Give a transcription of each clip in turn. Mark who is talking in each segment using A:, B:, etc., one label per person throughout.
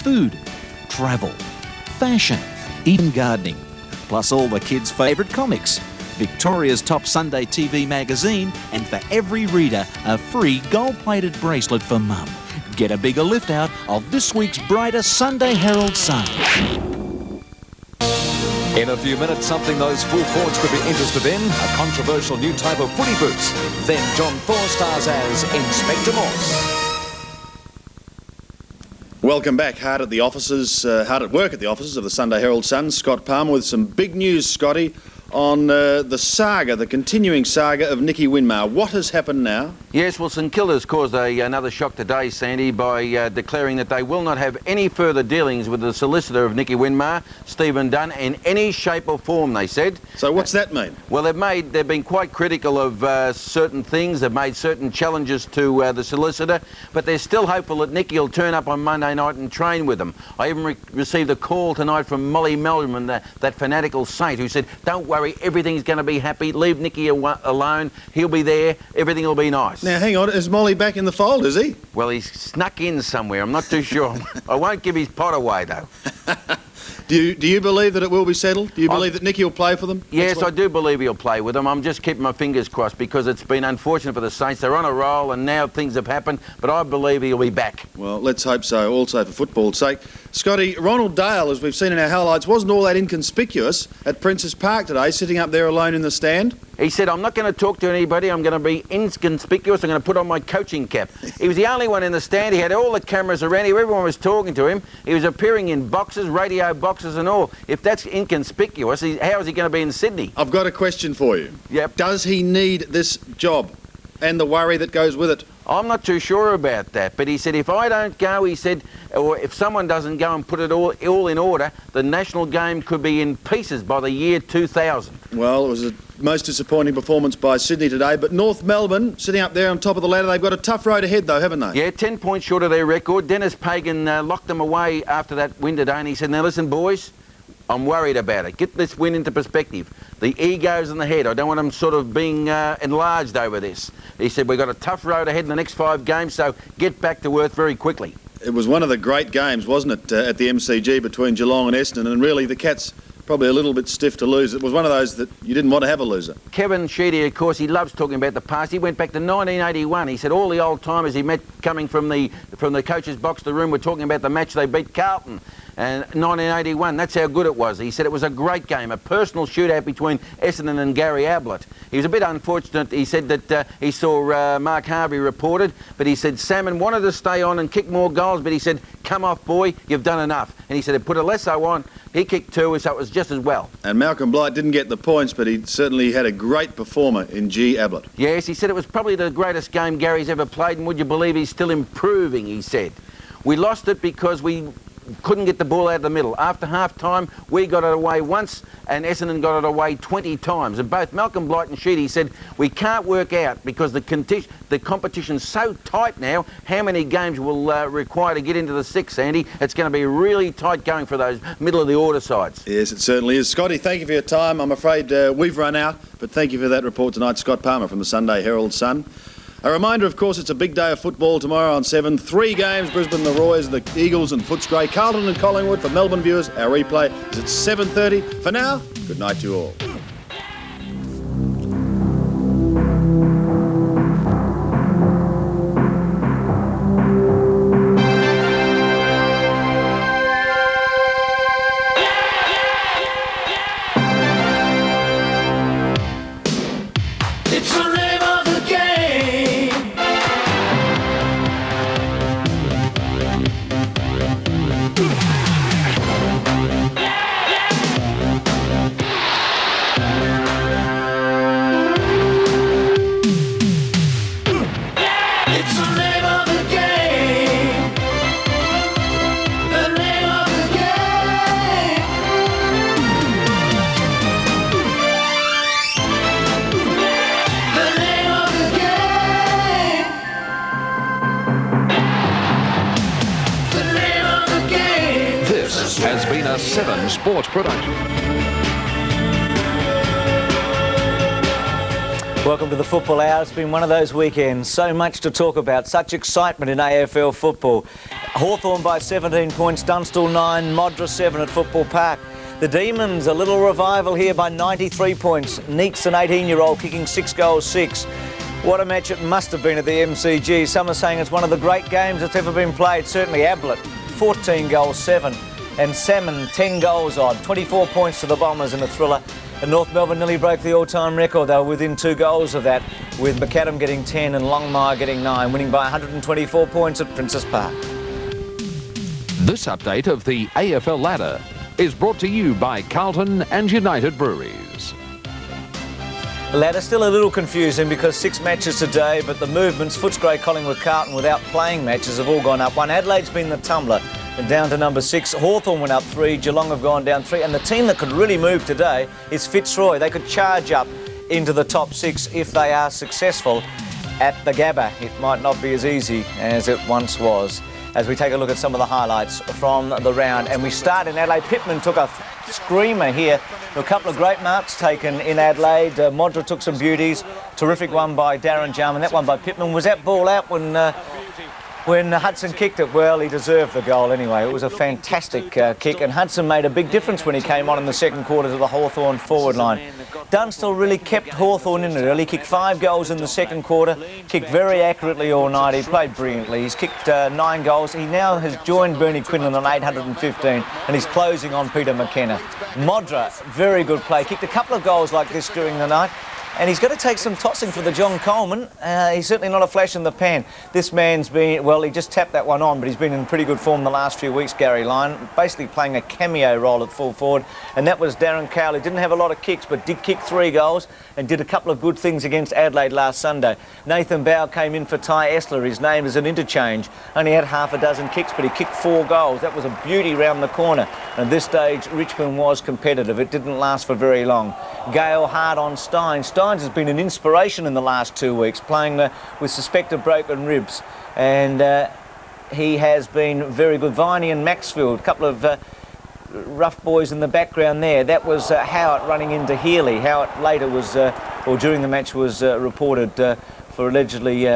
A: food, travel, fashion, even gardening, plus all the kids' favourite comics, Victoria's top Sunday TV magazine, and for every reader, a free gold-plated bracelet for Mum. Get a bigger lift out of this week's brighter Sunday Herald Sun.
B: In a few minutes, something those full forwards could be interested in, a controversial new type of footy boots. Then John Thor stars as Inspector Morse.
C: Welcome back. Hard at work at the offices of the Sunday Herald Sun. Scott Palmer with some big news, Scotty, on the continuing saga of Nicky Winmar. What has happened now?
D: Yes, well, St Kilda's caused another shock today, Sandy, by declaring that they will not have any further dealings with the solicitor of Nicky Winmar, Stephen Dunn, in any shape or form, they said.
C: So what's that mean?
D: Well, they've been quite critical of certain things. They've made certain challenges to the solicitor, but they're still hopeful that Nicky will turn up on Monday night and train with them. I even received a call tonight from Molly Melbourne, that fanatical saint, who said, don't worry, everything's going to be happy. Leave Nicky alone. He'll be there. Everything will be nice.
C: Now, hang on. Is Molly back in the fold, is he?
D: Well, he's snuck in somewhere. I'm not too sure. I won't give his pot away, though.
C: Do you believe that it will be settled? Do you believe that Nicky will play for them?
D: Yes, I do believe he'll play with them. I'm just keeping my fingers crossed because it's been unfortunate for the Saints. They're on a roll and now things have happened, but I believe he'll be back.
C: Well, let's hope so, also for football's sake. Scotty, Ronald Dale, as we've seen in our highlights, wasn't all that inconspicuous at Princes Park today, sitting up there alone in the stand.
D: He said, I'm not going to talk to anybody. I'm going to be inconspicuous. I'm going to put on my coaching cap. He was the only one in the stand. He had all the cameras around him. Everyone was talking to him. He was appearing in boxes, radio boxes and all. If that's inconspicuous, how is he going to be in Sydney?
C: I've got a question for you.
D: Yep.
C: Does he need this job and the worry that goes with it?
D: I'm not too sure about that, but he said if I don't go, he said, or if someone doesn't go and put it all in order, the national game could be in pieces by the year 2000.
C: Well, it was the most disappointing performance by Sydney today, but North Melbourne, sitting up there on top of the ladder, they've got a tough road ahead though, haven't they?
D: Yeah, 10 points short of their record. Dennis Pagan locked them away after that win today, and he said, now listen, boys, I'm worried about it. Get this win into perspective. The egos in the head, I don't want them sort of being enlarged over this. He said, we've got a tough road ahead in the next 5 games, so get back to earth very quickly. It
C: was one of the great games, wasn't it, at the MCG between Geelong and Essendon, and really the Cats probably a little bit stiff to lose. It was one of those that you didn't want to have a loser.
D: Kevin Sheedy, of course, he loves talking about the past. He went back to 1981. He said all the old timers he met coming from the coach's box to the room were talking about the match they beat Carlton. And 1981, that's how good it was. He said it was a great game, a personal shootout between Essendon and Gary Ablett. He was a bit unfortunate. He said that he saw Mark Harvey reported, but he said Salmon wanted to stay on and kick more goals, but he said, come off, boy, you've done enough. And he said, it put a Lesso on. He kicked 2, so it was just as well.
C: And Malcolm Blight didn't get the points, but he certainly had a great performer in G. Ablett.
D: Yes, he said it was probably the greatest game Gary's ever played, and would you believe he's still improving, he said. We lost it because we couldn't get the ball out of the middle. After half-time, we got it away once, and Essendon got it away 20 times. And both Malcolm Blight and Sheedy said, we can't work out because the competition's so tight now, how many games will require to get into the 6, Andy? It's going to be really tight going for those middle-of-the-order sides.
C: Yes, it certainly is. Scotty, thank you for your time. I'm afraid we've run out, but thank you for that report tonight. Scott Palmer from the Sunday Herald Sun. A reminder, of course, it's a big day of football tomorrow on 7. 3 games, Brisbane, the Royals, the Eagles and Footscray, Carlton and Collingwood. For Melbourne viewers, our replay is at 7:30. For now, good night to you all.
B: Has been a 7 Sports production.
E: Welcome to the Football Hour. It's been one of those weekends. So much to talk about. Such excitement in AFL football. Hawthorn by 17 points, Dunstall 9, Modra 7 at Football Park. The Demons, a little revival here by 93 points. Neats, an 18-year-old, kicking 6 goals 6. What a match it must have been at the MCG. Some are saying it's one of the great games that's ever been played. Certainly Ablett, 14 goals 7. And Salmon, 10 goals odd. 24 points to the Bombers in a thriller. And North Melbourne nearly broke the all-time record. They were within 2 goals of that, with McAdam getting 10 and Longmire getting 9, winning by 124 points at Princess Park.
F: This update of the AFL ladder is brought to you by Carlton and United Breweries.
E: The ladder still a little confusing because 6 matches today, but the movements, Footscray, Collingwood, Carlton without playing matches have all gone up. 1, Adelaide's been the tumbler. And down to number 6, Hawthorn went up 3, Geelong have gone down 3, and the team that could really move today is Fitzroy. They could charge up into the top 6 if they are successful at the Gabba. It might not be as easy as it once was. As we take a look at some of the highlights from the round, and we start in Adelaide. Pittman took a screamer here. A couple of great marks taken in Adelaide. Modra took some beauties. Terrific one by Darren Jarman. That one by Pittman. Was that ball out when Hudson kicked it? Well, he deserved the goal anyway. It was a fantastic kick, and Hudson made a big difference when he came on in the second quarter to the Hawthorn forward line. Dunstall really kept Hawthorn in it early. Kicked 5 goals in the second quarter. Kicked very accurately all night. He played brilliantly. He's kicked 9 goals. He now has joined Bernie Quinlan on 815, and he's closing on Peter McKenna. Modra, very good play. Kicked a couple of goals like this during the night. And he's got to take some tossing for the John Coleman. He's certainly not a flash in the pan. This man's been, well, he just tapped that one on, but he's been in pretty good form the last few weeks, Gary Lyon, basically playing a cameo role at full forward. And that was Darren Cowley. Didn't have a lot of kicks, but did kick 3 goals and did a couple of good things against Adelaide last Sunday. Nathan Bow came in for Ty Essler. His name is an interchange. Only had half a dozen kicks, but he kicked 4 goals. That was a beauty round the corner. And at this stage, Richmond was competitive. It didn't last for very long. Gale hard on Stein. Steins has been an inspiration in the last 2 weeks, playing with suspected broken ribs, and he has been very good. Viney and Maxfield, a couple of rough boys in the background there. That was Howard running into Healy. Howard later was, or during the match, was reported for allegedly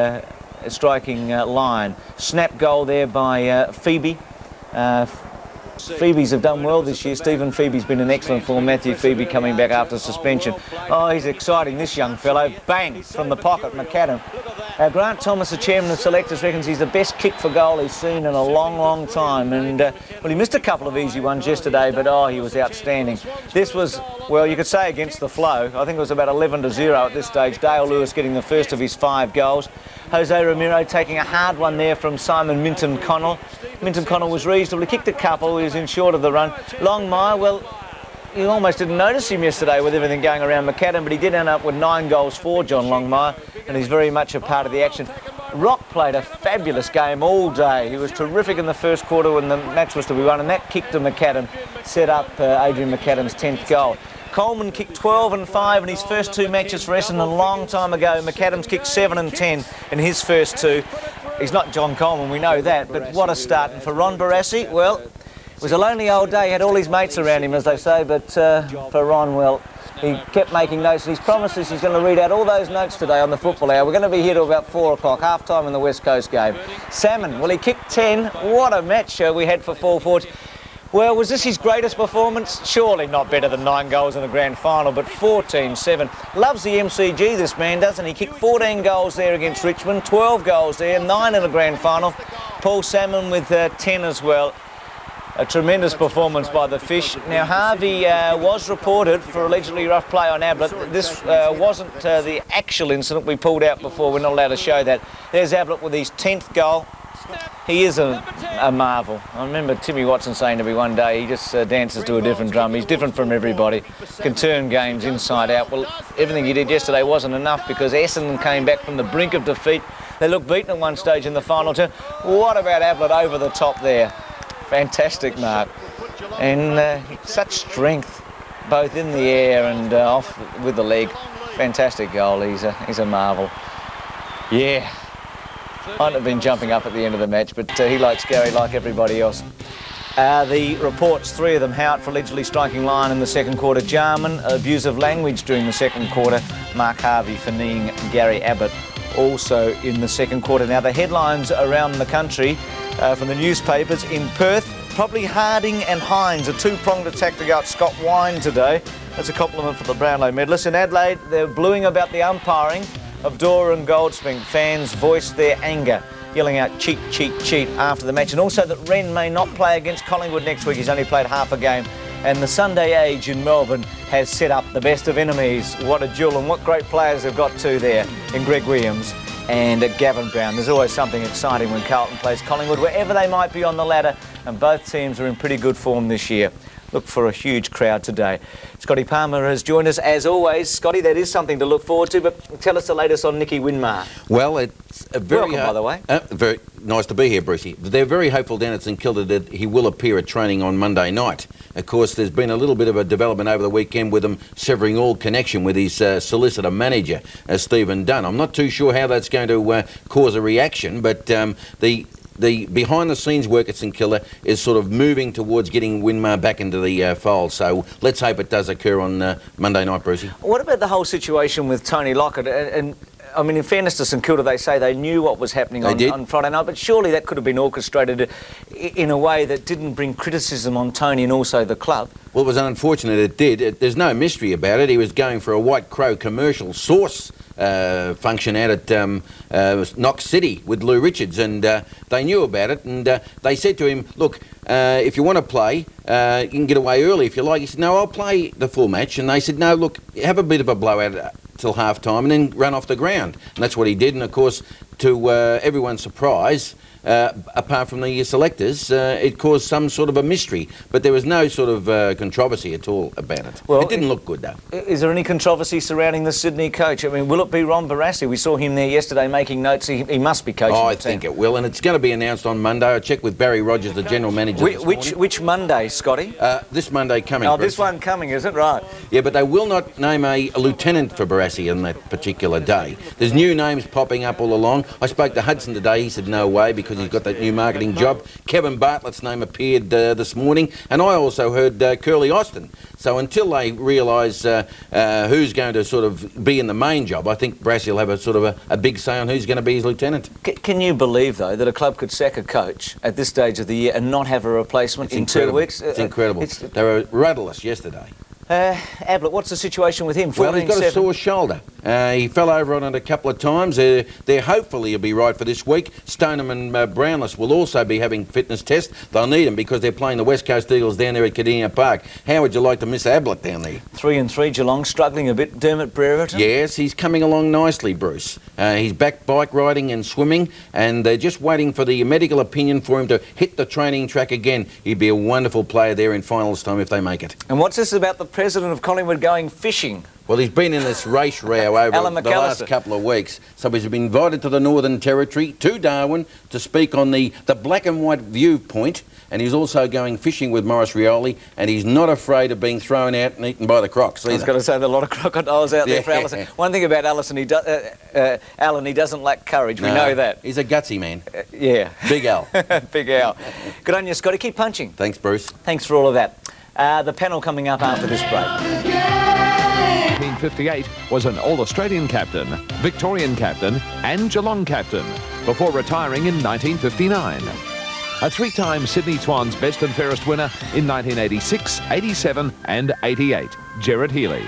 E: striking Lyon. Snap goal there by Phoebe. Phoebe's have done well this year. Stephen Phoebe's been in excellent form. Matthew Phoebe coming back after suspension. Oh, he's exciting, this young fellow. Bang, from the pocket, McAdam. Grant Thomas, the chairman of selectors, reckons he's the best kick for goal he's seen in a long, long time. And, well, he missed a couple of easy ones yesterday, but, oh, he was outstanding. This was, well, you could say against the flow. I think it was about 11-0 at this stage. Dale Lewis getting the first of his 5 goals. Jose Ramiro taking a hard one there from Simon Minton-Connell. Minton-Connell was reasonable. He kicked a couple. He was in short of the run. Longmire, well, you almost didn't notice him yesterday with everything going around McAdam, but he did end up with 9 goals for John Longmire, and he's very much a part of the action. Rock played a fabulous game all day. He was terrific in the first quarter when the match was to be won, and that kick to McAdam set up Adrian McAdam's 10th goal. Coleman kicked 12 and 5 in his first 2 matches for Essendon a long time ago. McAdam's kicked 7 and 10 in hhis first 2. He's not John Coleman, we know that, but what a start. And for Ron Barassi, well, it was a lonely old day. He had all his mates around him, as they say, but for Ron, well, he kept making notes, and he's promised us he's going to read out all those notes today on the Football Hour. We're going to be here till about 4 o'clock, half-time in the West Coast game. Salmon, well, he kicked 10. What a match we had for full forwards. Well, was this his greatest performance? Surely not better than 9 goals in the grand final, but 14-7. Loves the MCG, this man, doesn't he? Kicked 14 goals there against Richmond, 12 goals there, 9 in the grand final. Paul Salmon with 10 as well. A tremendous performance by the Fish. Now, Harvey was reported for allegedly rough play on Ablett. This wasn't the actual incident we pulled out before. We're not allowed to show that. There's Ablett with his 10th goal. He is a marvel. I remember Timmy Watson saying to me one day, he just dances to a different drum. He's different from everybody. Can turn games inside out. Well, everything he did yesterday wasn't enough because Essendon came back from the brink of defeat. They looked beaten at one stage in the final turn. What about Ablett over the top there? Fantastic mark. And such strength, both in the air and off with the leg. Fantastic goal. He's a marvel. Yeah. I'd have been jumping up at the end of the match, but he likes Gary like everybody else. The reports, 3 of them, Howard for allegedly striking Lyon in the second quarter, Jarman, abusive language during the second quarter, Mark Harvey for kneeing Gary Ablett also in the second quarter. Now, the headlines around the country from the newspapers: in Perth, probably Harding and Hines, a two-pronged attack to go at Scott Wine today. That's a compliment for the Brownlow medalist. In Adelaide, they're bluing about the umpiring of Dora and Goldsmith. Fans voiced their anger, yelling out cheat, cheat, cheat after the match. And also that Wren may not play against Collingwood next week. He's only played half a game. And the Sunday Age in Melbourne has set up the best of enemies. What a duel, and what great players they've got too there in Greg Williams and Gavin Brown. There's always something exciting when Carlton plays Collingwood, wherever they might be on the ladder, and both teams are in pretty good form this year. Look for a huge crowd today. Scotty Palmer has joined us as always. Scotty, that is something to look forward to, but tell us the latest on Nicky Winmar.
G: Well, it's a very...
E: Welcome, by the way.
G: Very nice to be here, Brucey. They're very hopeful down at St Kilda that he will appear at training on Monday night. Of course, there's been a little bit of a development over the weekend with him severing all connection with his solicitor manager, Stephen Dunn. I'm not too sure how that's going to cause a reaction, but the behind-the-scenes work at St Kilda is sort of moving towards getting Winmar back into the fold. So let's hope it does occur on Monday night, Brucey.
E: What about the whole situation with Tony Lockett? And I mean, in fairness to St Kilda, they say they knew what was happening on Friday night, but surely that could have been orchestrated in a way that didn't bring criticism on Tony and also the club.
G: Well, it was unfortunate it did. There's no mystery about it. He was going for a White Crow commercial sauce function out at Knox City with Lou Richards, and they knew about it, and they said to him, look, if you want to play, you can get away early if you like. He said, no, I'll play the full match. And they said, no, look, have a bit of a blowout till half-time and then run off the ground. And that's what he did, and of course, to everyone's surprise, apart from the selectors, it caused some sort of a mystery, but there was no sort of controversy at all about it. Well, it didn't look good, though. Is
E: there any controversy surrounding the Sydney coach? I mean, will it be Ron Barassi? We saw him there yesterday making notes. He must be coaching.
G: I think it will, and it's going to be announced on Monday. I checked with Barry Rogers, the general manager.
E: Which Monday, Scotty?
G: This Monday coming.
E: Oh, this one coming, is it? Right.
G: Yeah, but they will not name a lieutenant for Barassi on that particular day. There's new names popping up all along. I spoke to Hudson today. He said no way because he's got that new marketing job. Kevin Bartlett's name appeared this morning, and I also heard Curly Austin. So until they realise who's going to sort of be in the main job, I think Barassi will have a sort of a big say on who's going to be his lieutenant.
E: Can you believe, though, that a club could sack a coach at this stage of the year and not have a replacement in 2 weeks?
G: It's incredible. They were rudderless yesterday.
E: Ablett, what's the situation with him?
G: Well, he's got a sore shoulder. He fell over on it a couple of times. They're hopefully he'll be right for this week. Stoneham and Brownless will also be having fitness tests. They'll need him because they're playing the West Coast Eagles down there at Cardinia Park. How would you like to miss Ablett down there?
E: 3-3 Geelong, struggling a bit. Dermot Brereton?
G: Yes, he's coming along nicely, Bruce. He's back bike riding and swimming, and they're just waiting for the medical opinion for him to hit the training track again. He'd be a wonderful player there in finals time if they make it.
E: And what's this about the president of Collingwood going fishing?
G: Well, he's been in this race row over the last couple of weeks. So he's been invited to the Northern Territory, to Darwin, to speak on the black and white viewpoint. And he's also going fishing with Maurice Rioli, and he's not afraid of being thrown out and eaten by the crocs.
E: He's got to say there are a lot of crocodiles out there for Allison. One thing about Allison, Alan, he doesn't lack courage. We know that.
G: He's a gutsy man.
E: Yeah.
G: Big Al.
E: Big Al. Good on you, Scotty. Keep punching.
G: Thanks, Bruce.
E: Thanks for all of that. The panel coming up after this break.
F: 1958 was an All-Australian captain, Victorian captain and Geelong captain before retiring in 1959. A 3-time Sydney Swans Best and Fairest winner in 1986, 87 and 88, Gerard Healy.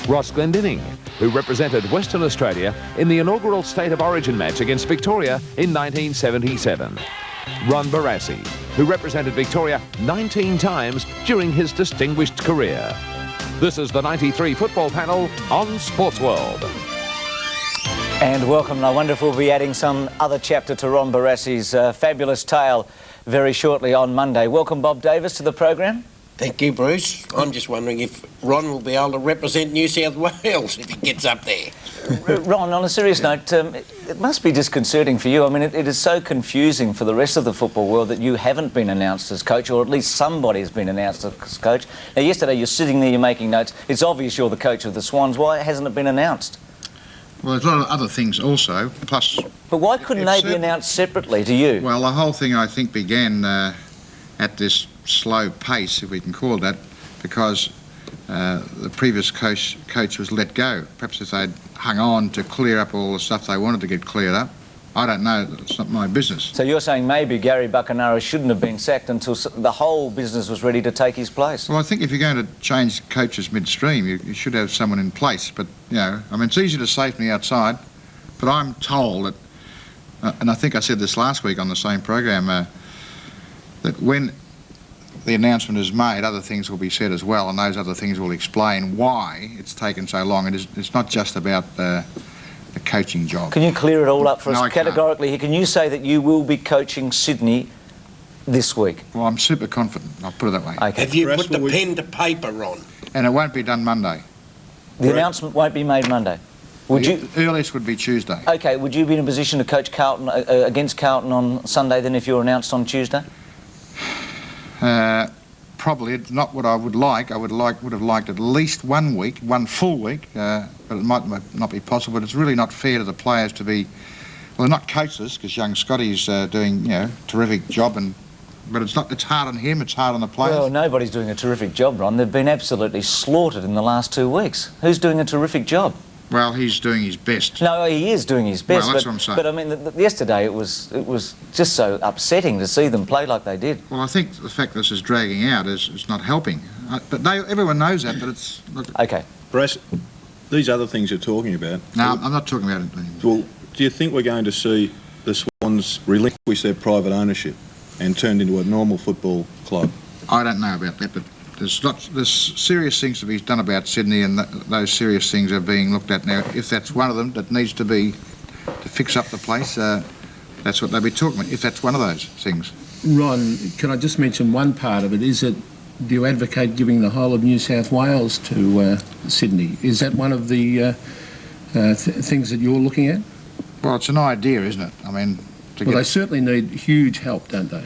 F: Ross Glendinning, who represented Western Australia in the inaugural State of Origin match against Victoria in 1977. Ron Barassi, who represented Victoria 19 times during his distinguished career. This is the 93 football panel on Sportsworld.
E: And welcome, and I wonder if we'll be adding some other chapter to Ron Barassi's fabulous tale very shortly on Monday. Welcome, Bob Davis, to the program.
H: Thank you, Bruce. I'm just wondering if Ron will be able to represent New South Wales if he gets up there.
E: Ron, on a serious note, it must be disconcerting for you. I mean, it is so confusing for the rest of the football world that you haven't been announced as coach, or at least somebody has been announced as coach. Now, yesterday you're sitting there, you're making notes. It's obvious you're the coach of the Swans. Why hasn't it been announced?
I: Well, there's a lot of other things also, plus...
E: But why couldn't they be announced separately to you?
I: Well, the whole thing, I think, began at this slow pace, if we can call it that, because the previous coach was let go. Perhaps if they'd hung on to clear up all the stuff they wanted to get cleared up, I don't know, it's not my business.
E: So you're saying maybe Gary Buckenara shouldn't have been sacked until the whole business was ready to take his place?
I: Well, I think if you're going to change coaches midstream, you should have someone in place. But, you know, I mean, it's easy to say from the outside, but I'm told that, and I think I said this last week on the same program, that when the announcement is made, other things will be said as well, and those other things will explain why it's taken so long. It's not just about the coaching job.
E: Can you clear it all up for
I: No,
E: us
I: I can't.
E: categorically? Can you say that you will be coaching Sydney this week?
I: Well, I'm super confident, I'll put it that way.
E: Okay.
H: Have you put the pen to paper on?
I: And it won't be done Monday.
E: The announcement won't be made Monday. Would you?
I: The earliest would be Tuesday.
E: Okay, would you be in a position to coach Carlton against Carlton on Sunday then if you're announced on Tuesday?
I: Probably not what I would like. I would have liked at least 1 week, one full week, but it might not be possible. But it's really not fair to the players to be, well, they're not coachless because young Scotty's doing, you know, terrific job, but it's not. It's hard on him. It's hard on the players.
E: Well, nobody's doing a terrific job, Ron. They've been absolutely slaughtered in the last 2 weeks. Who's doing a terrific job?
I: Well, he's doing his best.
E: No, he is doing his best.
I: Well, that's what I'm saying.
E: But I mean, yesterday it was just so upsetting to see them play like they did.
I: Well, I think the fact this is dragging out is not helping. But everyone knows that. But it's
E: Okay.
J: Brass, these other things you're talking about.
I: No, I'm not talking about it anymore.
J: Well, do you think we're going to see the Swans relinquish their private ownership and turned into a normal football club?
I: I don't know about that, but there's serious things to be done about Sydney, and those serious things are being looked at now. If that's one of them that needs to be to fix up the place, that's what they'll be talking about. If that's one of those things.
K: Ron, can I just mention one part of it? Do you advocate giving the whole of New South Wales to Sydney? Is that one of the things that you're looking at?
I: Well, it's an idea, isn't it? I mean,
K: They certainly need huge help, don't they?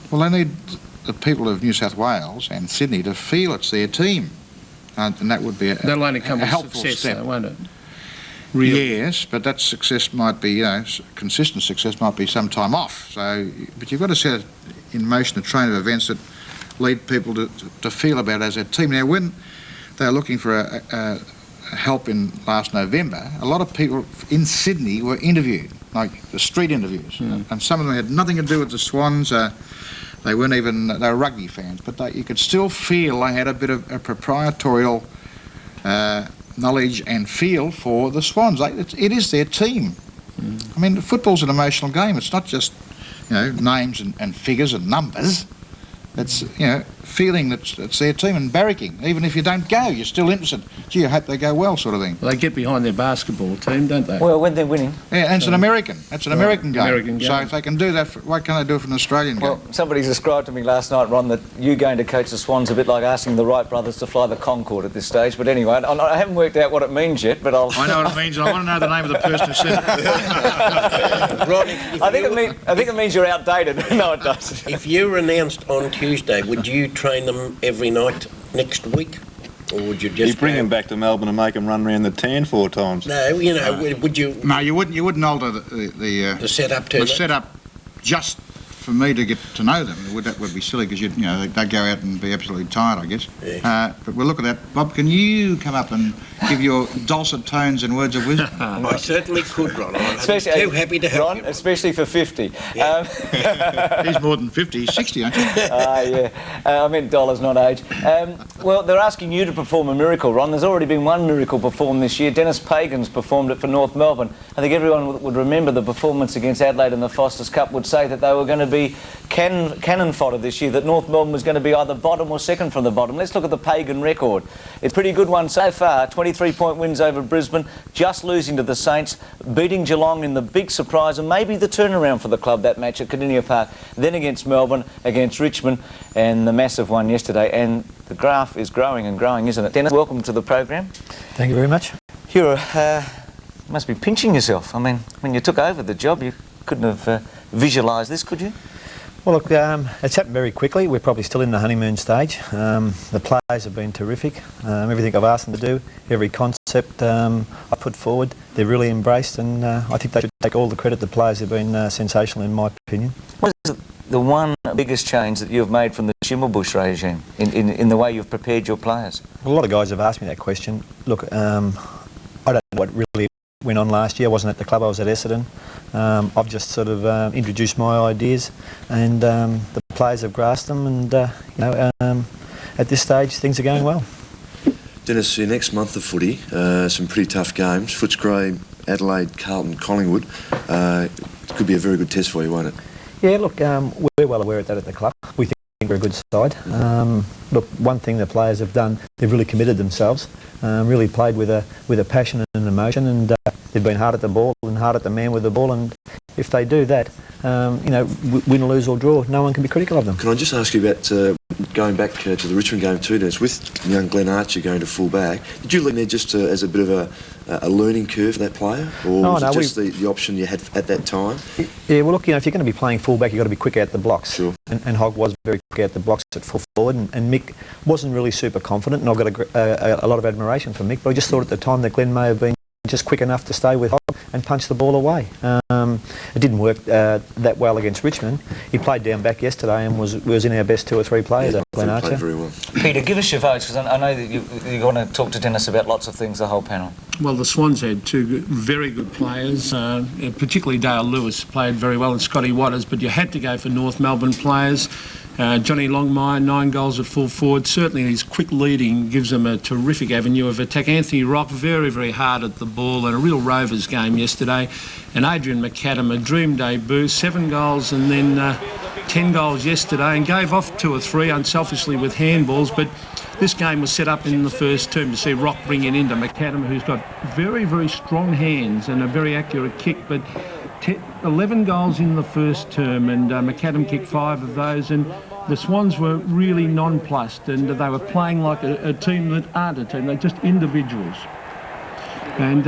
I: Well, they need the people of New South Wales and Sydney to feel it's their team, and that would be
K: That'll only come
I: a
K: with
I: helpful
K: success,
I: step.
K: though, won't it?
I: Yes, but that success might be, you know, consistent success might be some time off. So, but you've got to set in motion a train of events that lead people to feel about it as a team. Now, when they're looking for help in last November, a lot of people in Sydney were interviewed, like the street interviews, and some of them had nothing to do with the Swans. They weren't even, they were rugby fans, but you could still feel they had a bit of a proprietorial knowledge and feel for the Swans. It is their team. I mean, football's an emotional game. It's not just, you know, names and figures and numbers. It's, you know, feeling that it's their team and barracking. Even if you don't go, you're still interested. Gee, I hope they go well, sort of thing.
K: Well, they get behind their basketball team, don't they?
E: Well, when they're winning.
I: Yeah, and it's an American. It's an American game.
K: American game.
I: So if they can do that, why can't they do it for an Australian game?
E: Well, somebody described to me last night, Ron, that you going to coach the Swans a bit like asking the Wright brothers to fly the Concorde at this stage. But anyway, I haven't worked out what it means yet, but I'll...
I: I know what it means. I want to know the name of the person who said it.
H: Ron,
E: I think it means you're outdated. No, it doesn't.
H: if you were announced on Tuesday, would you train them every night next week? Or would you just...
J: You bring them back to Melbourne and make them run around the tan 4 times.
H: No, you know, would you...
I: No, you wouldn't alter the
H: setup too
I: the
H: much?
I: setup just for me to get to know them. That would be silly because you know they'd go out and be absolutely tired, I guess.
H: Yeah.
I: But we'll look at that. Bob, can you come up and give your dulcet tones and words of wisdom?
H: I certainly could, Ron. I'm
E: Especially,
H: too happy to help
E: Ron,
H: you.
E: especially for 50.
I: He's more than 50. He's 60, aren't you?
E: Yeah. I meant dollars, not age. Well, they're asking you to perform a miracle, Ron. There's already been one miracle performed this year. Dennis Pagan's performed it for North Melbourne. I think everyone would remember the performance against Adelaide in the Foster's Cup, would say that they were going to be cannon fodder this year, that North Melbourne was going to be either bottom or second from the bottom. Let's look at the Pagan record. It's a pretty good one so far. 23-point wins over Brisbane, just losing to the Saints, beating Geelong in the big surprise and maybe the turnaround for the club, that match at Kardinia Park, then against Melbourne, against Richmond, and the massive one yesterday. And the graph is growing and growing, isn't it? Dennis, welcome to the program.
L: Thank you very much.
E: You must be pinching yourself. I mean, when you took over the job, you couldn't have visualised this, could you?
L: Well, look, it's happened very quickly. We're probably still in the honeymoon stage. The players have been terrific. Everything I've asked them to do, every concept I put forward, they've really embraced, and I think they should take all the credit. The players have been sensational, in my opinion.
E: What is it the one biggest change that you've made from the Schimmelbusch regime in the way you've prepared your players?
L: A lot of guys have asked me that question. Look, I don't know what really went on last year. I wasn't at the club, I was at Essendon. I've just sort of introduced my ideas, and the players have grasped them, and at this stage things are going well.
M: Dennis, your next month of footy, some pretty tough games. Footscray, Adelaide, Carlton, Collingwood. It could be a very good test for you, won't it?
L: Yeah, look, we're well aware of that at the club. We think we're a good side. Look, one thing the players have done, they've really committed themselves, really played with a passion and emotion, and they've been hard at the ball and hard at the man with the ball, and if they do that, win, lose or draw, no one can be critical of them.
M: Can I just ask you about going back to the Richmond game too, Dennis, with young Glenn Archer going to full back? Did you look there just as a bit of a learning curve for that player, or was it just the option you had at that time?
L: Yeah, well look, if you're going to be playing full back, you've got to be quick out the blocks.
M: Sure.
L: And Hogg was very quick out the blocks at full forward, and Mick wasn't really super confident, and I've got a lot of admiration for Mick, but I just thought at the time that Glenn may have been just quick enough to stay with Hogg and punch the ball away. It didn't work that well against Richmond. He played down back yesterday and was in our best 2 or 3 players.
M: Yeah,
L: Glenn Archer.
M: Played very well.
E: Peter, give us your votes, because I know that you're going to talk to Dennis about lots of things, the whole panel.
K: Well, the Swans had 2 very good players, particularly Dale Lewis played very well, and Scotty Watters, but you had to go for North Melbourne players. Johnny Longmire, 9 goals at full forward. Certainly his quick leading gives them a terrific avenue of attack. Anthony Rock, very, very hard at the ball, and a real Rovers game yesterday. And Adrian McAdam, a dream debut, 7 goals and then 10 goals yesterday, and gave off 2 or 3 unselfishly with handballs. But this game was set up in the first term to see Rock bring it into McAdam, who's got very, very strong hands and a very accurate kick. But 11 goals in the first term, and McAdam kicked 5 of those, and the Swans were really nonplussed, and they were playing like a team that aren't a team, they're just individuals. And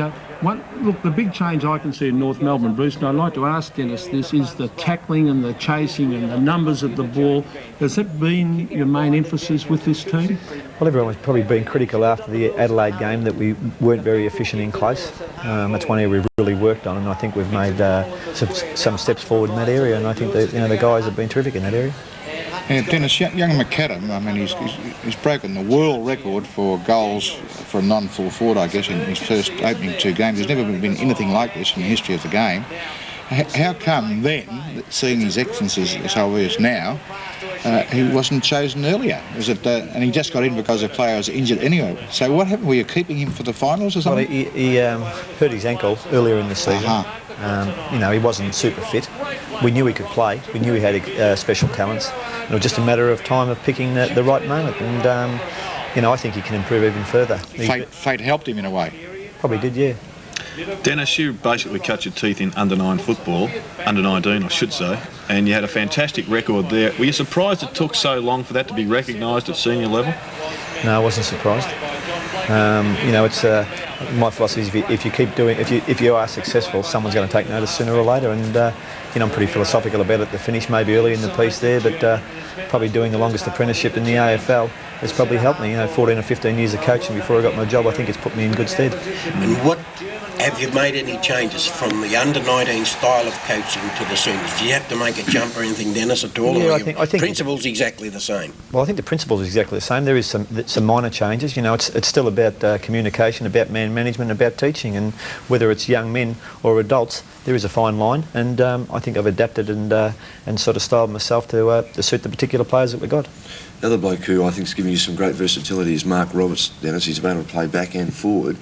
K: look, the big change I can see in North Melbourne, Bruce, and I'd like to ask Dennis this, is the tackling and the chasing and the numbers of the ball. Has that been your main emphasis with this team?
L: Well, everyone was probably being critical after the Adelaide game that we weren't very efficient in close. That's one area we really worked on, and I think we've made some steps forward in that area, and I think that the guys have been terrific in that area.
I: Yeah, Dennis, young McAdam, I mean, he's broken the world record for goals for a non-full forward, I guess, in his first opening 2 games. There's never been anything like this in the history of the game. How come then, seeing his excellence as obvious now, he wasn't chosen earlier? Was it, and he just got in because the player was injured anyway. So what happened? Were you keeping him for the finals or something?
L: Well, he hurt his ankle earlier in the season. He wasn't super fit. We knew he could play. We knew he had special talents. It was just a matter of time of picking the right moment. And I think he can improve even further.
I: Fate helped him in a way.
L: Probably did, yeah.
J: Dennis, you basically cut your teeth in under-9 football, under-19 I should say, and you had a fantastic record there. Were you surprised it took so long for that to be recognised at senior level?
L: No, I wasn't surprised. It's my philosophy is if you keep doing, if you are successful, someone's going to take notice sooner or later. And I'm pretty philosophical about it. The finish maybe early in the piece there, but probably doing the longest apprenticeship in the AFL has probably helped me. 14 or 15 years of coaching before I got my job. I think it's put me in good stead.
H: And have you made any changes from the under-19 style of coaching to the seniors? Do you have to make a jump or anything, Dennis, at all?
L: Yeah,
H: or
L: I think
H: principle's exactly the same.
L: Well, I think the principle's exactly the same. There is some minor changes. It's still about communication, about man management, about teaching, and whether it's young men or adults, there is a fine line. And I think I've adapted and sort of styled myself to suit the particular players that we got.
M: The other bloke who I think is giving you some great versatility is Mark Roberts, Dennis. He's able to play back and forward.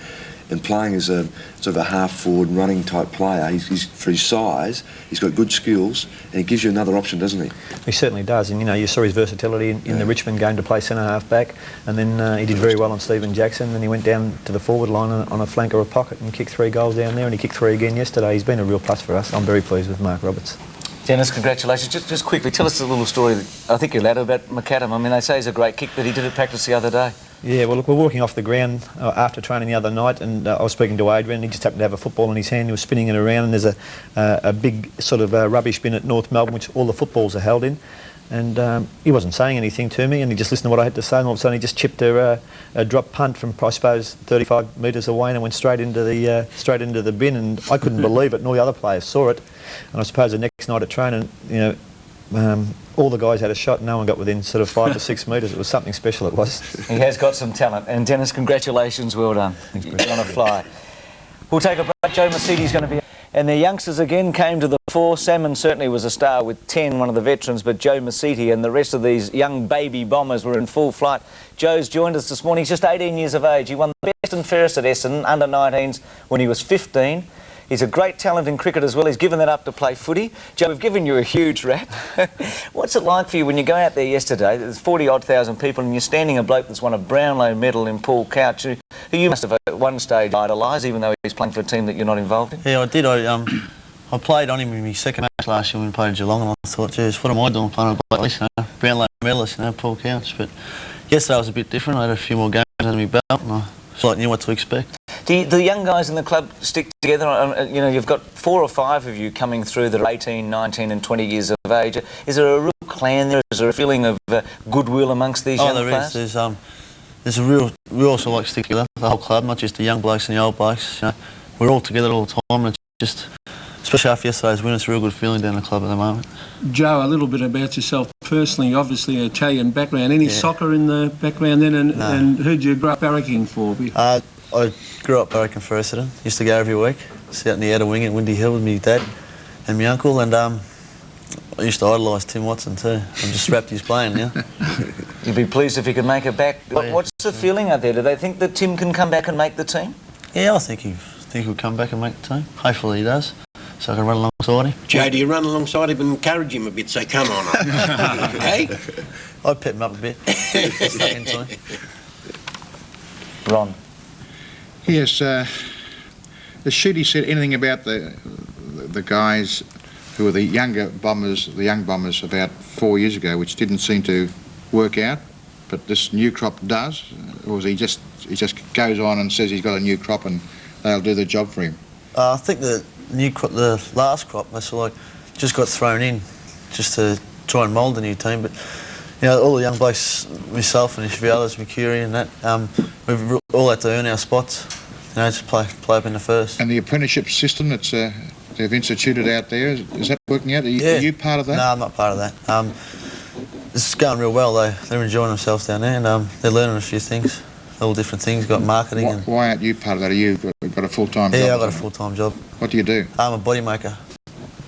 M: And playing as a sort of a half-forward running type player, he's for his size, he's got good skills, and it gives you another option, doesn't he?
L: He certainly does, and you saw his versatility in the Richmond game to play centre-half back, and then he did very well on Stephen Jackson, and he went down to the forward line on a flank or a pocket and kicked 3 goals down there, and he kicked 3 again yesterday. He's been a real plus for us. I'm very pleased with Mark Roberts.
E: Dennis, congratulations. Just quickly, tell us a little story that I think you're allowed about McAdam. I mean, they say he's a great kick, but he did at practice the other day.
L: Yeah, well, look, we're walking off the ground after training the other night, and I was speaking to Adrian. He just happened to have a football in his hand. He was spinning it around, and there's a big sort of rubbish bin at North Melbourne, which all the footballs are held in. And he wasn't saying anything to me, and he just listened to what I had to say, and all of a sudden he just chipped a drop punt from, I suppose, 35 metres away, and it went straight into the bin, and I couldn't believe it, and all the other players saw it. And I suppose the next night at training, all the guys had a shot. No one got within sort of 5 to 6 metres. It was something special, it was.
E: He has got some talent. And Dennis, congratulations, well done. You're on a fly. We'll take a break. Joe Mercedes going to be... And the youngsters again came to the fore. Salmon certainly was a star with 10, one of the veterans, but Joe Mercedes and the rest of these young baby bombers were in full flight. Joe's joined us this morning. He's just 18 years of age. He won the best and fairest at Essendon, under-19s, when he was 15. He's a great talent in cricket as well. He's given that up to play footy. Joe, we've given you a huge rap. What's it like for you when you go out there yesterday? There's 40-odd thousand people and you're standing a bloke that's won a Brownlow medal in Paul Couch, who you must have at one stage idolised, even though he's playing for a team that you're not involved in?
N: Yeah, I did. I played on him in my second match last year when we played Geelong, and I thought, geez, what am I doing playing a bloke like this, Brownlow medalist, Paul Couch. But yesterday was a bit different. I had a few more games under my belt and I sort of knew what to expect. Do the young guys in the club stick together? You know, you've got 4 or 5 of you coming through that are 18, 19 and 20 years of age. Is there a real clan there? Is there a feeling of goodwill amongst these young players? There's a real... We also like to stick together, the whole club, not just the young blokes and the old blokes. You know, we're all together all the time, and it's just... Especially after yesterday's win, it's a real good feeling down the club at the moment.
K: Joe, a little bit about yourself personally. Obviously, an Italian background. Any soccer in the background then? And,
N: no.
K: And who'd you grow up barracking for?
N: I grew up barracking for Essendon. Used to go every week. Sit out in the outer wing at Windy Hill with my dad and my uncle. And I used to idolise Tim Watson too. I'm just wrapped he's playing now.
E: You'd be pleased if he could make it back. What's the feeling out there? Do they think that Tim can come back and make the team?
N: Yeah, I think he'll come back and make the team. Hopefully he does. So I can run alongside him.
H: Joe, do you run alongside him and encourage him a bit? Say, come on. Hey?
N: I'd pep him up a bit.
E: Ron.
I: Yes, has Shooty said anything about the guys who were the young bombers about 4 years ago, which didn't seem to work out, but this new crop does? Or is he just goes on and says he's got a new crop and they'll do the job for him?
N: I think the new crop, the last crop, they sort of like just got thrown in just to try and mould the new team. But you know, all the young blokes, myself and a few others, McCurry and that, we've all had to earn our spots, you know, to play up in the first. And
I: the apprenticeship system that's they've instituted out there, is that working out? Are you part of that?
N: No, I'm not part of that. It's going real well though. They're enjoying themselves down there, and they're learning a few things, all different things. Got marketing.
I: Why aren't you part of that? Are you got a full-time job?
N: Yeah, I've got a full-time job.
I: What do you do?
N: I'm a body maker.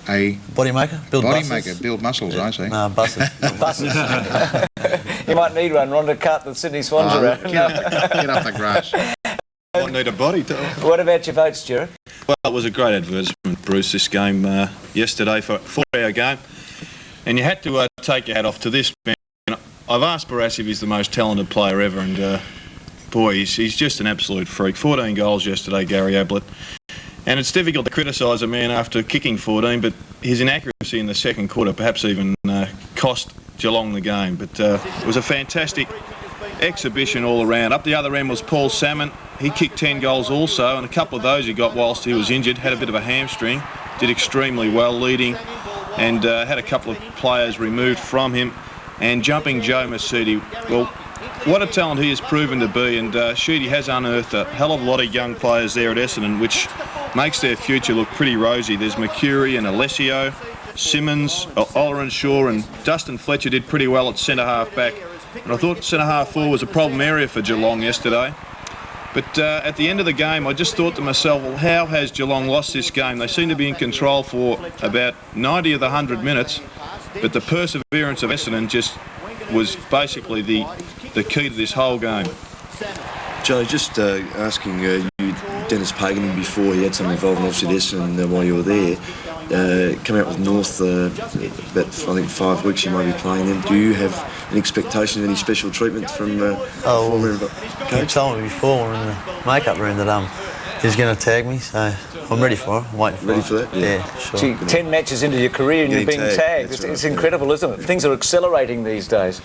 I: A
N: body maker? Build
I: body
N: buses.
I: Maker, build muscles, I see.
N: No, buses.
E: Buses. You might need one, Ron, to cut the Sydney Swans around.
I: Get off the grass.
J: I need a body too.
E: What about your votes, Stuart?
J: Well, it was a great advertisement, Bruce, this game yesterday for our game. And you had to take your hat off to this man. I've asked Barassi if he's the most talented player ever, and boy, he's just an absolute freak. 14 goals yesterday, Gary Ablett. And it's difficult to criticise a man after kicking 14, but his inaccuracy in the second quarter perhaps even cost Geelong the game. But it was a fantastic exhibition all around. Up the other end was Paul Salmon. He kicked 10 goals also, and a couple of those he got whilst he was injured. Had a bit of a hamstring, did extremely well leading, and had a couple of players removed from him. And jumping Joe Mercedes, well, what a talent he has proven to be, and Sheedy has unearthed a hell of a lot of young players there at Essendon, which makes their future look pretty rosy. There's McCurry and Alessio, Simmons, Ollerenshaw, and Dustin Fletcher did pretty well at centre-half back. And I thought centre-half forward was a problem area for Geelong yesterday. But at the end of the game, I just thought to myself, well, how has Geelong lost this game? They seem to be in control for about 90 of the 100 minutes, but the perseverance of Essendon just was basically the key to this whole game.
M: Joe, just asking you, Dennis Pagan before, he had some involvement obviously at Essendon while you were there. Coming out with North, about I think 5 weeks you might be playing them. Do you have an expectation of any special treatment from former coach?
N: He told me before when we were in the makeup room that he's going to tag me, so I'm ready for it. I'm waiting for it.
M: Ready for that?
N: Yeah, sure.
E: Gee, 10 matches into your career and you're being tagged. It's incredible, isn't it? Things are accelerating these days.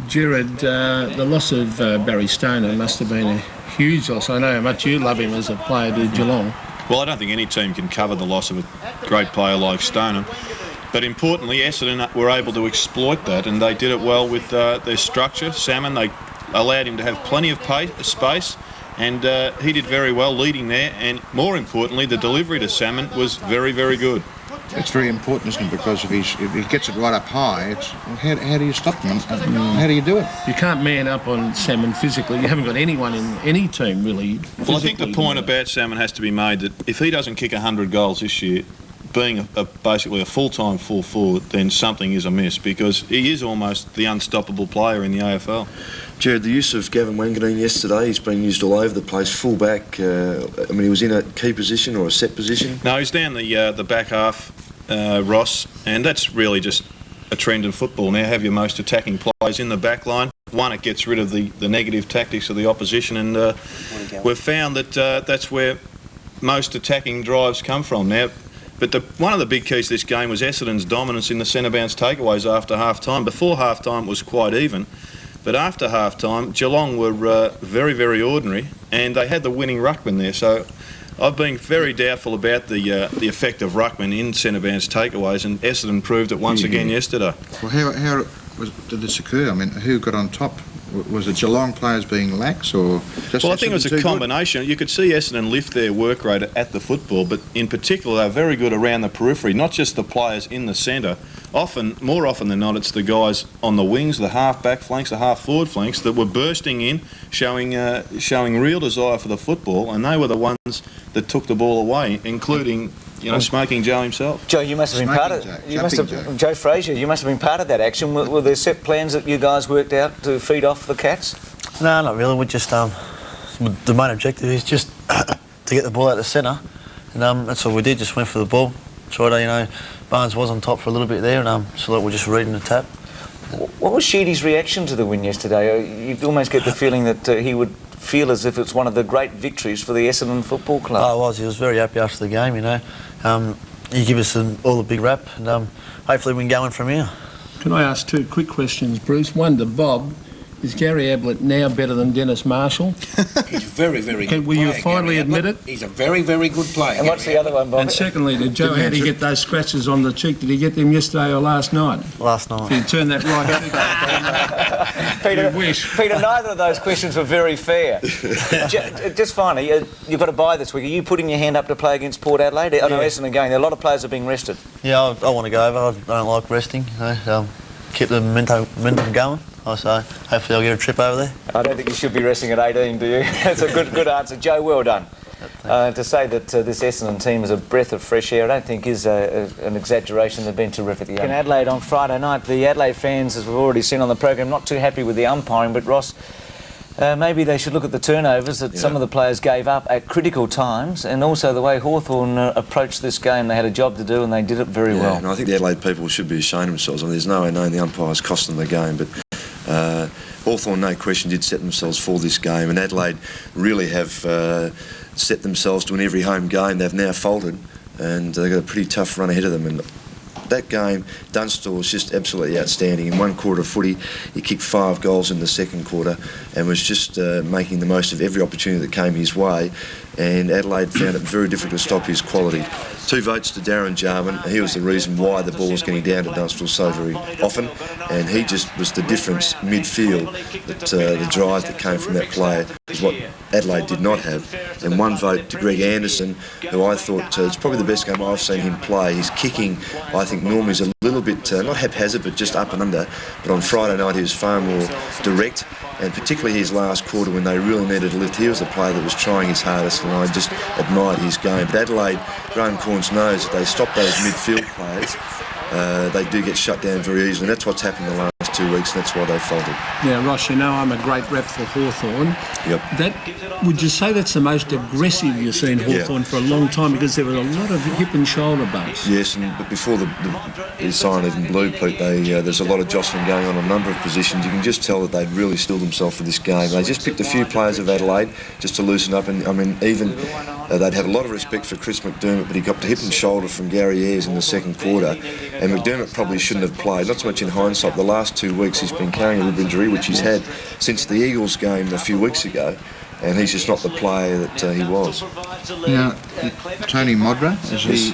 K: Gerard, the loss of Barry Stoner must have been a huge loss. I know how much you love him as a player to Geelong.
J: Well, I don't think any team can cover the loss of a great player like Stoner. But importantly, Essendon were able to exploit that, and they did it well with their structure. Salmon, they allowed him to have plenty of space, and he did very well leading there. And more importantly, the delivery to Salmon was very, very good.
I: it's very important, isn't it? Because if he gets it right up high, it's how do you stop them? How do you do it?
K: You can't man up on Salmon physically. You haven't got anyone in any team really.
J: Well, I think the point about Salmon has to be made that if he doesn't kick 100 goals this year, being basically a full-time full forward, then something is amiss, because he is almost the unstoppable player in the AFL.
M: Jared, the use of Gavin Wanganeen yesterday, he's been used all over the place, full back. I mean, he was in a key position or a set position.
J: No, he's down the back half, Ross, and that's really just a trend in football now. Have your most attacking players in the back line. One, it gets rid of the negative tactics of the opposition, and we've found that that's where most attacking drives come from now. But one of the big keys to this game was Essendon's dominance in the centre bounce takeaways after half-time. Before half-time it was quite even, but after half-time Geelong were very, very ordinary, and they had the winning ruckman there. So I've been very doubtful about the effect of ruckman in centre bounce takeaways, and Essendon proved it once again yesterday.
I: Well, how did this occur? I mean, who got on top? Was it Geelong players being lax, or just?
J: Well, I think it was a combination. You could see Essendon lift their work rate at the football, but in particular they're very good around the periphery, not just the players in the centre. More often than not, it's the guys on the wings, the half-back flanks, the half-forward flanks that were bursting in, showing real desire for the football, and they were the ones that took the ball away, including, you know, Smoking Joe himself.
E: Joe, you must have been part of. Joe Frazier, you must have been part of that action. Were there set plans that you guys worked out to feed off the Cats?
N: No, not really. We just the main objective is just to get the ball out of the centre, and that's all we did. Just went for the ball. Tried, you know, Barnes was on top for a little bit there, and so that we're just reading the tap.
E: What was Sheedy's reaction to the win yesterday? You almost get the feeling that he would feel as if it's one of the great victories for the Essendon Football Club.
N: Oh, he was very happy after the game, you know. He gave us all a big rap, and hopefully we can go in from here.
K: Can I ask two quick questions, Bruce? One to Bob. Is Gary Ablett now better than Dennis Marshall?
H: He's very, very good
K: Will you
H: player,
K: finally
H: Gary
K: admit
H: Ablett.
K: it?
H: He's a very, very good player.
E: And what's the other one, Bob?
K: And secondly, did Joe, how did he get those scratches on the cheek? Did he get them yesterday or last night?
N: Last night.
K: Did he turn that right
E: Peter, neither of those questions were very fair. Just finally, you've got a bye this week. Are you putting your hand up to play against Port Adelaide? I know Essendon going. A lot of players are being rested.
N: Yeah, I want to go over. I don't like resting. You know, keep the momentum going. So hopefully I'll get a trip over there.
E: I don't think you should be resting at 18, do you? That's a good answer. Joe, well done. To say that this Essendon team is a breath of fresh air, I don't think is an exaggeration. They've been terrific. In Adelaide on Friday night, the Adelaide fans, as we've already seen on the program, not too happy with the umpiring, but Ross, maybe they should look at the turnovers that some of the players gave up at critical times, and also the way Hawthorn approached this game. They had a job to do and they did it very well.
M: And I think the Adelaide people should be ashamed of themselves. I mean, there's no way knowing the umpires cost them the game, but Hawthorn, no question, did set themselves for this game, and Adelaide really have set themselves to win every home game. They've now faltered, and they've got a pretty tough run ahead of them. And that game, Dunstall was just absolutely outstanding. In one quarter of footy, he kicked 5 goals in the second quarter and was just making the most of every opportunity that came his way. And Adelaide found it very difficult to stop his quality. 2 votes to Darren Jarman. He was the reason why the ball was getting down to Dunstall so very often, and he just was the difference midfield, that the drive that came from that player is what Adelaide did not have. And 1 vote to Greg Anderson, who I thought it's probably the best game I've seen him play. His kicking, I think, normally is a little bit, not haphazard, but just up and under. But on Friday night he was far more direct, and particularly his last quarter when they really needed a lift, he was the player that was trying his hardest, and I just admired his game. But Adelaide, Graham Corns knows that they stop those midfield players, they do get shut down very easily, and that's what's happened the last 2 weeks, and that's why they folded.
K: Yeah, Ross, you know I'm a great rep for Hawthorn.
M: Yep.
K: Would you say that's the most aggressive you've seen Hawthorn for a long time, because there was a lot of hip and shoulder bumps?
M: Yes, but before the sign even blew, Pete, there's a lot of jostling going on a number of positions. You can just tell that they'd really stilled themselves for this game. They just picked a few players of Adelaide just to loosen up, and I mean, even they'd have a lot of respect for Chris McDermott, but he got the hip and shoulder from Gary Ayres in the second quarter, and McDermott probably shouldn't have played. Not so much in hindsight, the last 2 weeks he's been carrying a rib injury, which he's had since the Eagles game a few weeks ago, and he's just not the player that he was.
I: Now, Tony Modra, is he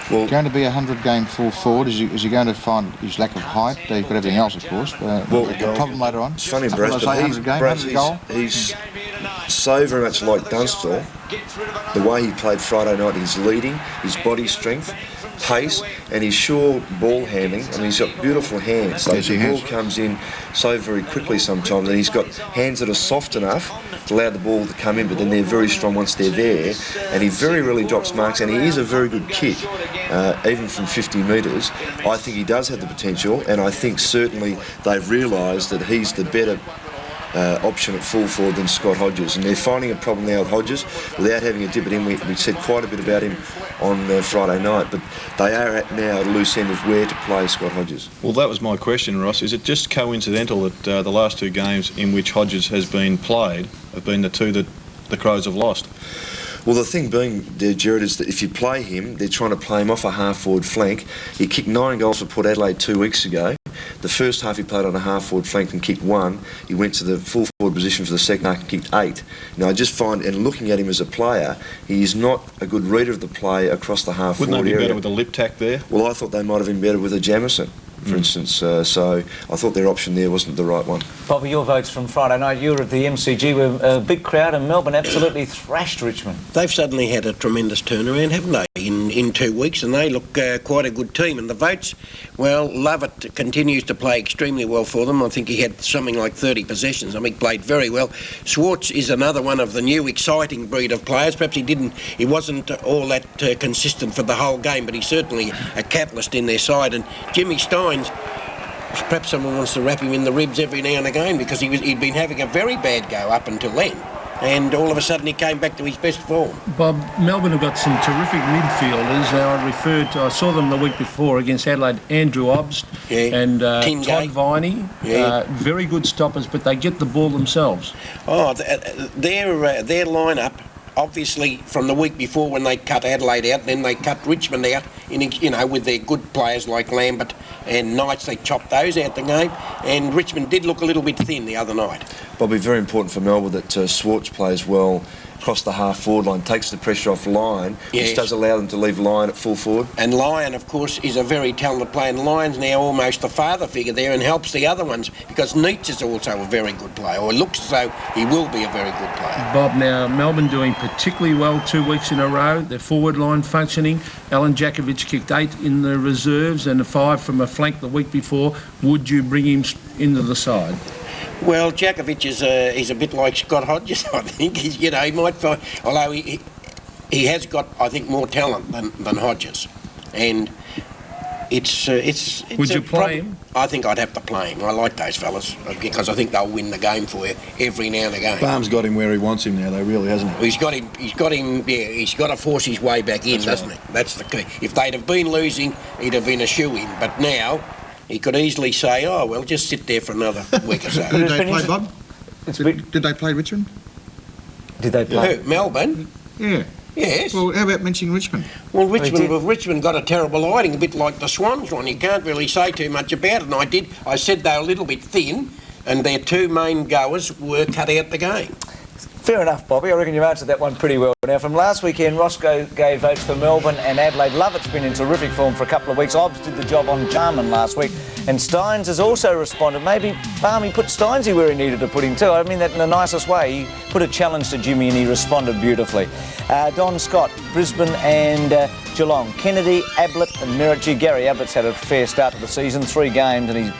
I: going to be a 100-game full forward? Is he going to find his lack of height? He's got everything else, of course, but a problem later on.
M: It's funny, Brad, he's so very much like Dunstall. The way he played Friday night, his leading, his body strength, pace and his sure ball handling. I mean, he's got beautiful hands. So the ball comes in so very quickly sometimes, and he's got hands that are soft enough to allow the ball to come in, but then they're very strong once they're there. And he very rarely drops marks, and he is a very good kick, even from 50 metres. I think he does have the potential, and I think certainly they've realised that he's the better option at full forward than Scott Hodges, and they're finding a problem now with Hodges without having a dip at him. We said quite a bit about him on Friday night, but they are at now at a loose end of where to play Scott Hodges.
J: Well, that was my question, Ross. Is it just coincidental that the last two games in which Hodges has been played have been the two that the Crows have lost?
M: Well, the thing being, Gerard, is that if you play him, they're trying to play him off a half-forward flank. He kicked 9 goals for Port Adelaide 2 weeks ago. The first half he played on a half-forward flank and kicked 1. He went to the full-forward position for the second half and kicked 8. Now, I just find, and looking at him as a player, he is not a good reader of the play across the half-forward area.
J: Wouldn't they be better with a lip tack there?
M: Well, I thought they might have been better with a Jamison, for instance. So I thought their option there wasn't the right one.
E: Bobby, your votes from Friday night. You were at the MCG with a big crowd, and Melbourne absolutely thrashed Richmond.
H: They've suddenly had a tremendous turnaround, haven't they, in 2 weeks, and they look quite a good team. And the votes, well, Lovett continues to play extremely well for them. I think he had something like 30 possessions. I mean, he played very well. Schwartz is another one of the new exciting breed of players. Perhaps he wasn't all that consistent for the whole game, but he's certainly a catalyst in their side. And Jimmy Steins, perhaps someone wants to wrap him in the ribs every now and again, because he'd been having a very bad go up until then, and all of a sudden he came back to his best form.
K: Bob, Melbourne have got some terrific midfielders. I saw them the week before against Adelaide. Andrew Obst and Todd Viney, very good stoppers, but they get the ball themselves.
H: Oh, their lineup, obviously from the week before when they cut Adelaide out, then they cut Richmond out, with their good players like Lambert and Knights. They chopped those out the game, and Richmond did look a little bit thin the other night.
M: Bobby, very important for Melbourne that Schwartz plays well across the half-forward line, takes the pressure off Lyon, which does allow them to leave Lyon at full forward.
H: And Lyon, of course, is a very talented player, and Lyon's now almost the father figure there and helps the other ones, because Nietzsche is also a very good player, or looks as though he will be a very good player.
K: Bob, now Melbourne doing particularly well 2 weeks in a row. Their forward line functioning. Alan Jakovic kicked 8 in the reserves and 5 from a flank the week before. Would you bring him into the side?
H: Well, Jakovic is a bit like Scott Hodges, I think. He might find, although he has got, I think, more talent than Hodges, and it's
K: Would you play him?
H: I think I'd have to play him. I like those fellas because I think they'll win the game for you every now and again.
J: Balm's got him where he wants him now, though, really, hasn't he?
H: He's got him. Yeah, he's got to force his way back in, doesn't he? That's the key. If they'd have been losing, he'd have been a shoe-in. But now he could easily say, "Oh well, just sit there for another week or so."
I: Did they play, Bob? Did they play Richmond?
E: Did they play?
H: Melbourne?
I: Yeah.
H: Yes.
I: Well, how about mentioning Richmond?
H: Well, Richmond got a terrible hiding, a bit like the Swans, Ron. You can't really say too much about it. And I said they were a little bit thin, and their two main goers were cut out the game.
E: Fair enough, Bobby. I reckon you've answered that one pretty well. Now, from last weekend, Roscoe gave votes for Melbourne and Adelaide. Lovett's been in terrific form for a couple of weeks. Obbs did the job on Jarman last week. And Steins has also responded. Maybe Barmy put Steinsy where he needed to put him too. I mean that in the nicest way. He put a challenge to Jimmy and he responded beautifully. Don Scott, Brisbane and Geelong. Kennedy, Ablett and Merritt. Gary Ablett's had a fair start to the season. 3 games and he's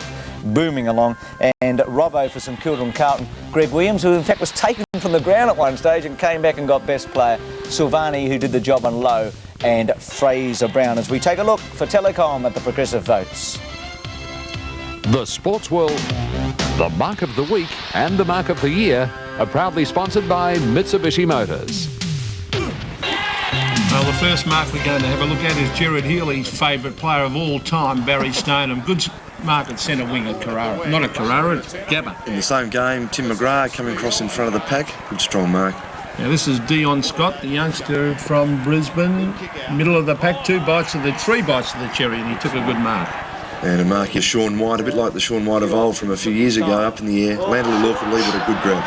E: booming along. And Robbo for St Kilda and Carlton. Greg Williams, who in fact was taken from the ground at one stage and came back and got best player. Silvani, who did the job on Low. And Fraser Brown, as we take a look for Telecom at the progressive votes.
F: The Sports World, the Mark of the Week and the Mark of the Year are proudly sponsored by Mitsubishi Motors.
K: Well, the first mark we're going to have a look at is Gerard Healy's favourite player of all time, Barry Stoneham. Good mark at centre wing at Carrara. Not at Carrara, at Gabba.
M: In the same game, Tim McGrath coming across in front of the pack. Good strong mark.
K: Now this is Dion Scott, the youngster from Brisbane. Middle of the pack, 3 bites of the cherry, and he took a good mark.
M: And a mark is Sean White, a bit like the Sean White of old from a few years ago, up in the air. Landed a little awkwardly, but a good grab.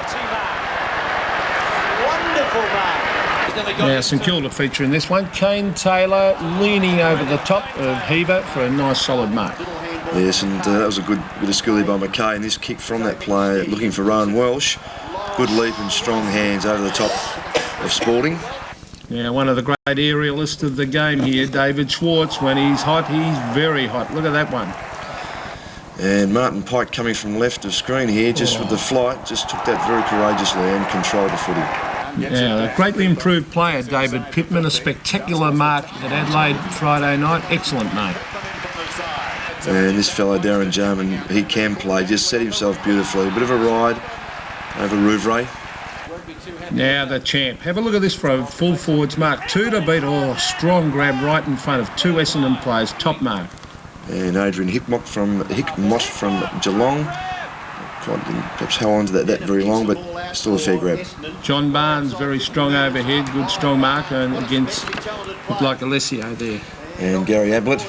K: Now St Kilda feature in this one. Kane Taylor leaning over the top of Heaver for a nice solid mark.
M: Yes, and that was a good bit of skill there by McKay. And this kick from that player, looking for Rowan Welsh. Good leap and strong hands over the top of Sporting.
K: Yeah, one of the great aerialists of the game here, David Schwartz. When he's hot, he's very hot. Look at that one.
M: And Martin Pike coming from left of screen here, just with the flight, just took that very courageously and controlled the footy.
K: Yeah, a greatly improved player, David Pittman. A spectacular mark at Adelaide Friday night. Excellent, mate.
M: And this fellow, Darren Jarman, he can play, just set himself beautifully. A bit of a ride over Rouvray.
K: Now the champ. Have a look at this for a full forwards mark. 2 to beat. Oh, strong grab right in front of 2 Essendon players. Top mark.
M: And Adrian Hickmott from Geelong. Didn't perhaps held on to that very long, but still a fair grab.
K: John Barnes, very strong overhead, good strong marker, and against, looked like Alessio there.
M: And Gary Ablett.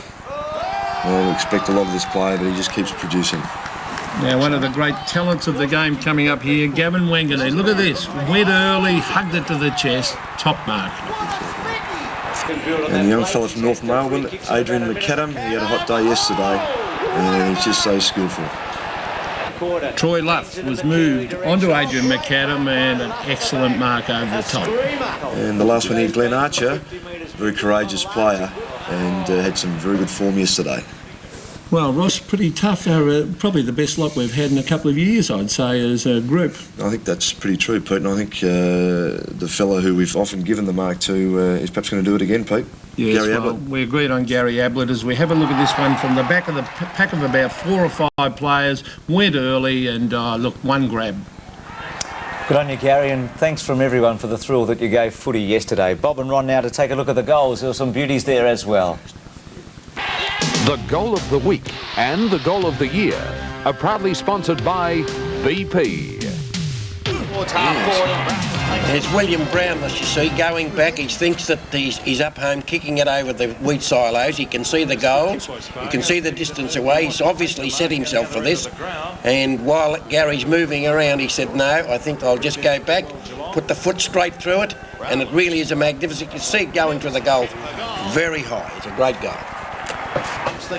M: Well, we expect a lot of this player, but he just keeps producing.
K: Now, one of the great talents of the game coming up here, Gavin Wanganeen. Look at this. Went early, hugged it to the chest. Top mark.
M: And the young fella from North Melbourne, Adrian McAdam, he had a hot day yesterday, and he's just so skillful.
K: Troy Luff was moved onto Adrian McAdam, and an excellent mark over the top.
M: And the last one here, Glenn Archer, very courageous player, and had some very good form yesterday.
K: Well, Ross, pretty tough. They're probably the best lot we've had in a couple of years, I'd say, as a group.
M: I think that's pretty true, Pete, and I think the fellow who we've often given the mark to is perhaps going to do it again, Pete.
K: Yes,
M: Gary
K: well,
M: Ablett.
K: we agreed on Gary Ablett as we have a look at this one from the back of the pack of about 4 or 5 players. Went early and, look, one grab.
E: Good on you, Gary, and thanks from everyone for the thrill that you gave footy yesterday. Bob and Ron now to take a look at the goals. There were some beauties there as well.
F: The Goal of the Week and the Goal of the Year are proudly sponsored by BP.
H: There's William Brown, as you see, going back. He thinks that he's up home kicking it over the wheat silos. He can see the goals. You can see the distance away. He's obviously set himself for this. And while Gary's moving around, he said, no, I think I'll just go back, put the foot straight through it, and it really is a magnificent. You can see it going through the goal very high. It's a great goal.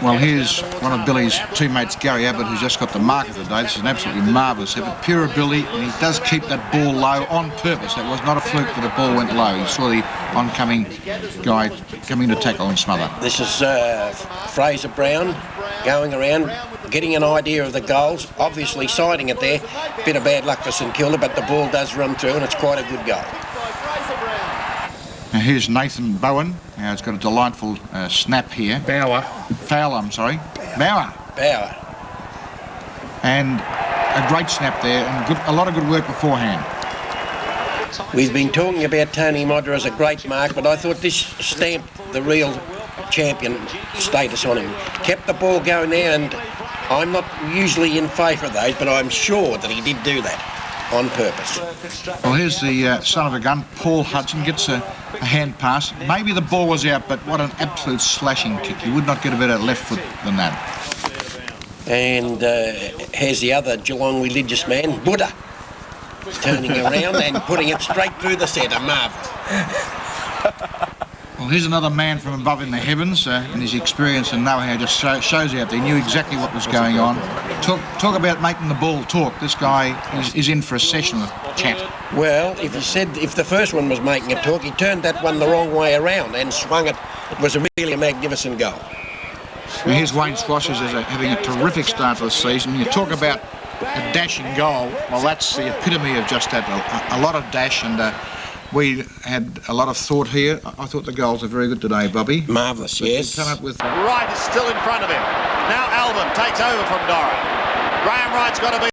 I: Well, here's one of Billy's teammates, Gary Ablett, who's just got the mark of the day. This is an absolutely marvellous effort. Pure ability, and he does keep that ball low on purpose. It was not a fluke that the ball went low. He saw the oncoming guy coming to tackle and smother.
H: This is Fraser Brown going around, getting an idea of the goals, obviously siding it there. Bit of bad luck for St Kilda, but the ball does run through, and it's quite a good goal.
I: Now here's Nathan Bowen. Now it's got a delightful snap here. Fowler, I'm sorry. Bauer. And a great snap there, and a lot of good work beforehand.
H: We've been talking about Tony Modra as a great mark, but I thought this stamped the real champion status on him. Kept the ball going there, and I'm not usually in favour of those, but I'm sure that he did do that on purpose.
I: Well, here's the son of a gun, Paul Hudson, gets a hand pass. Maybe the ball was out, but what an absolute slashing kick. You would not get a better left foot than that.
H: And here's the other Geelong religious man, Buddha, turning around and putting it straight through the centre. Marvellous.
I: Well, here's another man from above in the heavens, and his experience and know-how just shows out. They knew exactly what was going on. Talk about making the ball talk. This guy is in for a session of chat.
H: Well, if the first one was making it talk, he turned that one the wrong way around and swung it. It was really a magnificent goal.
I: Now here's Wayne Squashers having a terrific start to the season. You talk about a dashing goal. Well, that's the epitome of just that. A lot of dash, and we had a lot of thought here. I thought the goals are very good today, Bobby.
H: Marvellous, yes.
I: Come up with
O: Wright is still in front of him. Now Alvin takes over from Dora. Graham Wright's got to be